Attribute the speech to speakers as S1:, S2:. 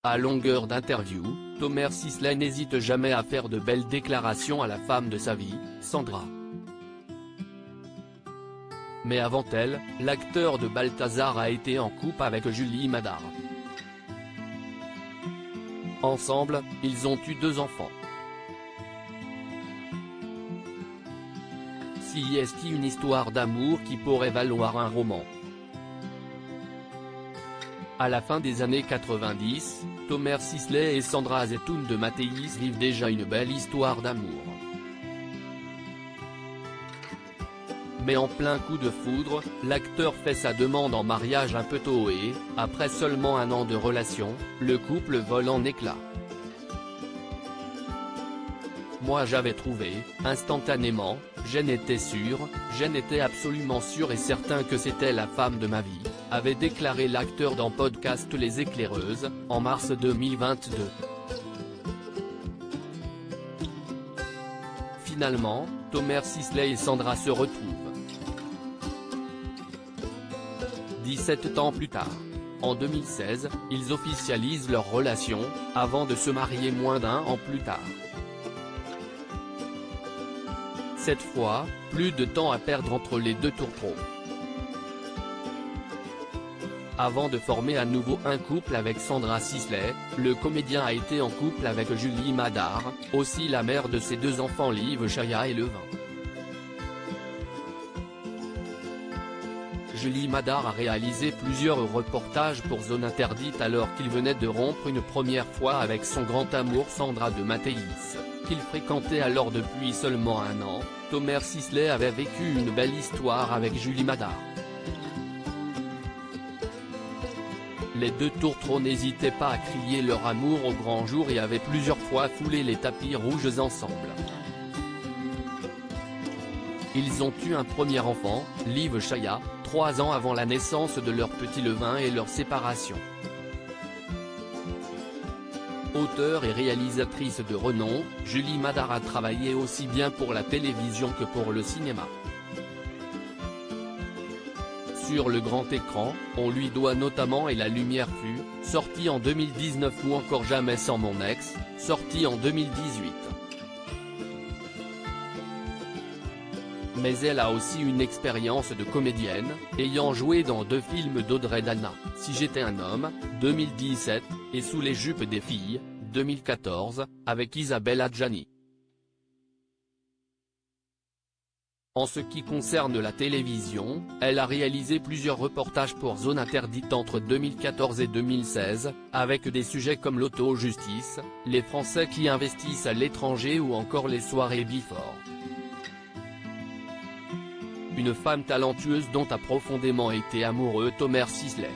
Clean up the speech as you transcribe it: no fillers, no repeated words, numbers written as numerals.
S1: À longueur d'interview, Thomer Sisley n'hésite jamais à faire de belles déclarations à la femme de sa vie, Sandra. Mais avant elle, l'acteur de Balthazar a été en couple avec Julie Madar. Ensemble, ils ont eu 2 enfants. Si est une histoire d'amour qui pourrait valoir un roman. À la fin des années 90, Thomer Sisley et Sandra Zetoun de Mathéis vivent déjà une belle histoire d'amour. Mais en plein coup de foudre, l'acteur fait sa demande en mariage un peu tôt et, après seulement 1 an de relation, le couple vole en éclats. Moi j'avais trouvé, instantanément, j'en étais absolument sûr et certain que c'était la femme de ma vie, avait déclaré l'acteur dans podcast Les Éclaireuses, en mars 2022. Finalement, Thomer Sisley et Sandra se retrouvent. 17 ans plus tard. En 2016, ils officialisent leur relation, avant de se marier moins d'1 an plus tard. Cette fois, plus de temps à perdre entre les 2 tourtereaux. Avant de former à nouveau un couple avec Sandra Sisley, le comédien a été en couple avec Julie Madar, aussi la mère de ses 2 enfants Liv Chaya et Levin. Julie Madar a réalisé plusieurs reportages pour Zone Interdite alors qu'il venait de rompre une première fois avec son grand amour Sandra de Mathéis, qu'il fréquentait alors depuis seulement 1 an. Thomer Sisley avait vécu une belle histoire avec Julie Madar. Les 2 tourtereaux n'hésitaient pas à crier leur amour au grand jour et avaient plusieurs fois foulé les tapis rouges ensemble. Ils ont eu un premier enfant, Liv Chaya, 3 ans avant la naissance de leur petit Levin et leur séparation. Auteure et réalisatrice de renom, Julie Madar a travaillé aussi bien pour la télévision que pour le cinéma. Sur le grand écran, on lui doit notamment Et la lumière fut, sorti en 2019 ou encore Jamais sans mon ex, sorti en 2018. Mais elle a aussi une expérience de comédienne, ayant joué dans 2 films d'Audrey Dana, Si j'étais un homme, 2017, et Sous les jupes des filles, 2014, avec Isabelle Adjani. En ce qui concerne la télévision, elle a réalisé plusieurs reportages pour Zone Interdite entre 2014 et 2016, avec des sujets comme l'auto-justice, les Français qui investissent à l'étranger ou encore les soirées Before. Une femme talentueuse dont a profondément été amoureux Thomer Sisley.